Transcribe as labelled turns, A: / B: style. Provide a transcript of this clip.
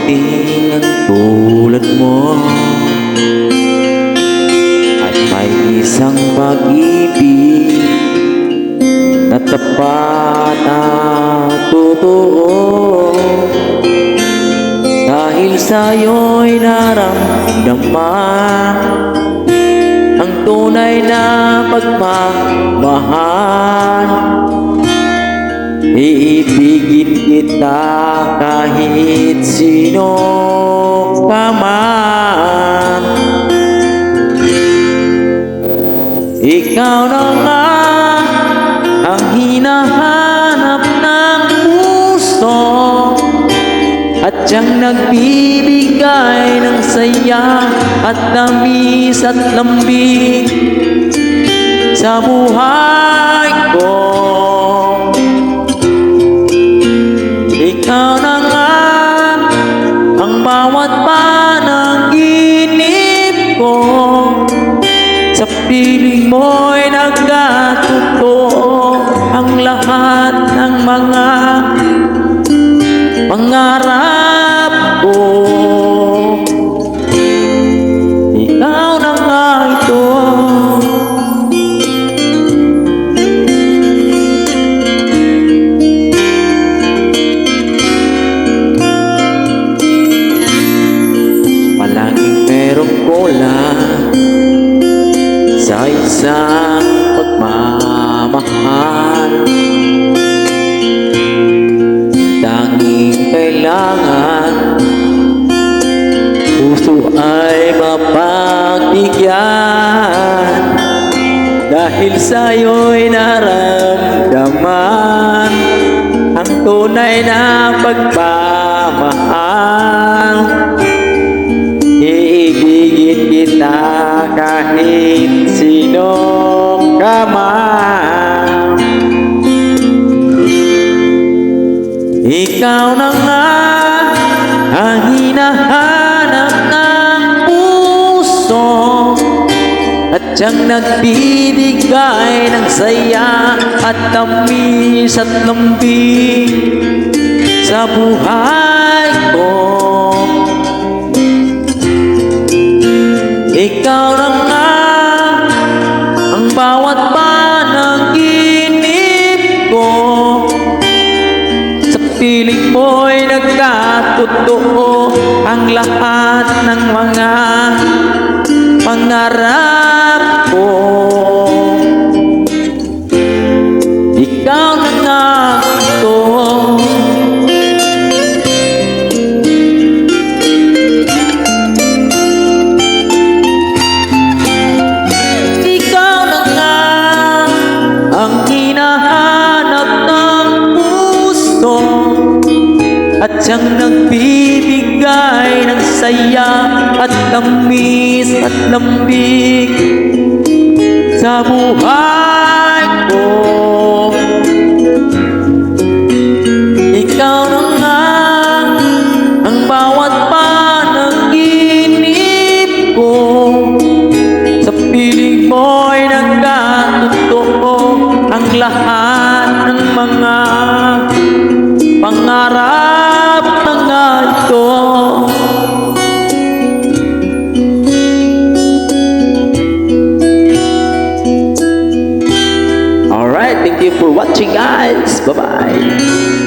A: dumating ang tulad mo, at may isang pag-ibig na tapat at totoo. Dahil sa'yo'y naramdaman ang tunay na pagmamahal. Iibigin kita kahit sino ka man. Ikaw na nga ang hinahanap ng puso, at siyang nagbibigay ng saya at tamis at lambing sa buhay ko. Ikaw na nga ang bawat panaginip ko, sa piling mo'y nagkatotoo ang lahat ng mga pangarap ko. Ikaw na nga ito. Palaging merong kulang sa isang pagmamahal. Tanging kailangan puso ay mapagbigyan, dahil sa'yo'y naramdaman ang tunay na pagmamahal. Iibigin kita kahit sino ka man. Ikaw na nga ang hinahanap ng puso, at siyang nagbibigay ng saya at tamis at lambing sa buhay ko. Ikaw na nga ang bawat panaginip ko, sa piling mo'y nagkatotoo ang lahat ng mga pangarap ko. Ikaw na nga ito. Ikaw na nga ang hinahanap ng puso, at siyang nagbibigay ng saya at tamis at lambing sa buhay ko. Ikaw na nga ang bawat panaginip ko, sa piling mo'y nagkatotoo ang lahat ng mga pangarap na nga ito. Alright, thank you for watching, guys. Bye-bye.